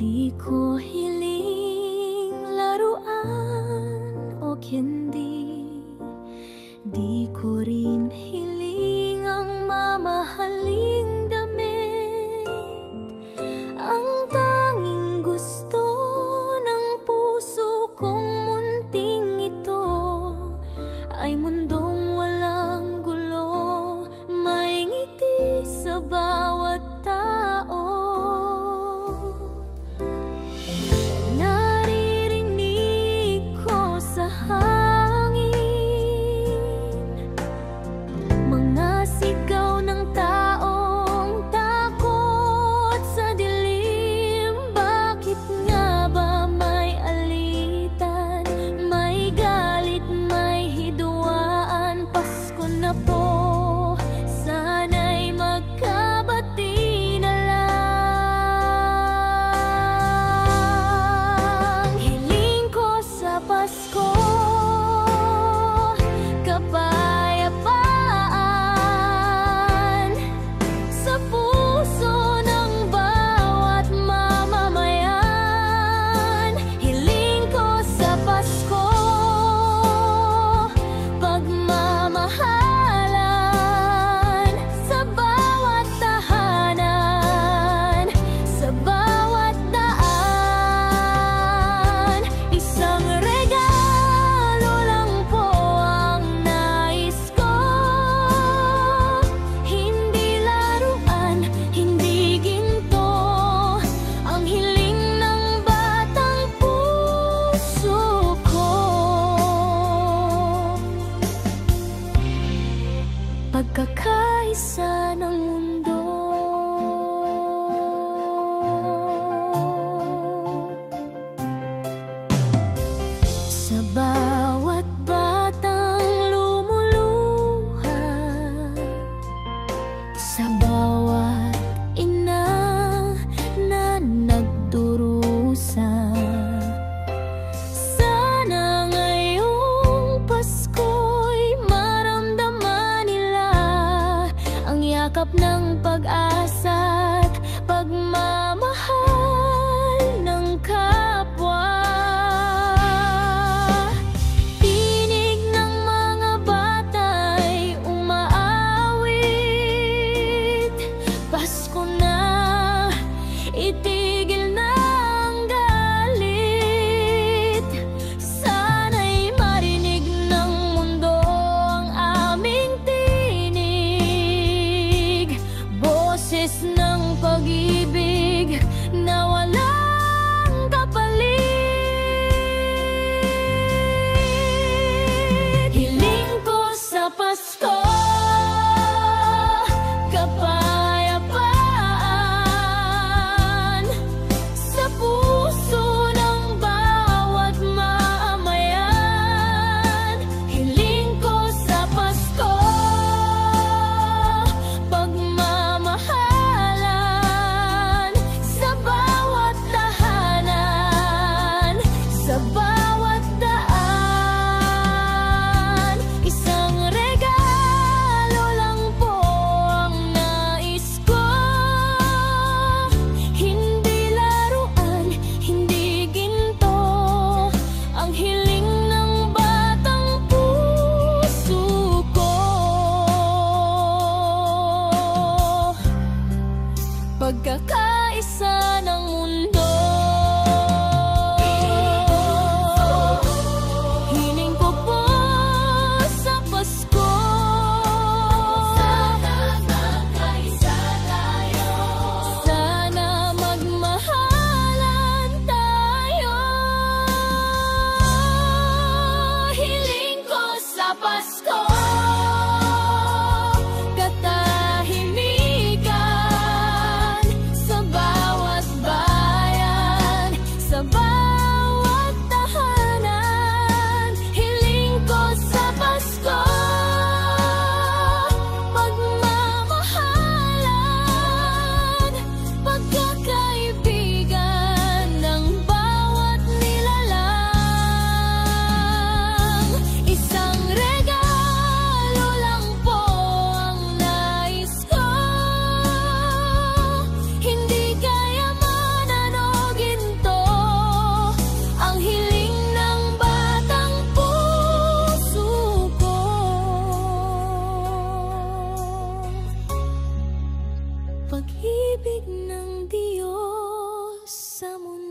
Di ko hiling laruan o candy, di ko rin hiling ang mamahaling damit. Ang tanging gusto ng puso kong munting ito ay mundong walang gulo, may ngiti sa bawat tao. Naririnig ko sa hangin mga sigaw ng taong takot sa dilim. Bakit nga ba may alitan, may galit, may hidwaan? Pasko na po, sana'y magkabati na lang. Hiling ko sa Pasko kapayapaan sa puso ng bawat mamamayan. Hiling ko sa Pasko pagmamahalan sa bawat tahanan, sa bawat daan. Isang regalo lang po ang nais ko, hindi laruan, hindi ginto, ang hiling ng batang puso ko. Pagkakaisa ng mundo. Sa bawat batang lumuluha, sa bawat ina na nagdurusa, sana ngayong Pasko'y maramdaman nila ang yakap ng pag-asa't pagmamahal ng kapwa. Tinig ng mga bata'y umaawit, Pasko na, itigil na ang galit. Sana'y marinig ng mundo ang aming tinig, boses ng pag-ibig na walang kapalit. Hiling ko sa Pasko kapayapaan sa puso ng bawat mamamayan. Hiling ko sa Pasko pagmamahalan sa bawat tahanan, sa bawat daan. Isang regalo lang po ang nais ko, hindi laruan, hindi ginto, ang hiling ng batang puso ko. Pagkakaisa ng mundo. Hiling ko po sa Pasko, sana magkaisa tayo, sana magmahalan tayo. Hiling ko sa Pasko katahimikan sa pag-ibig ng Diyos sa mundo.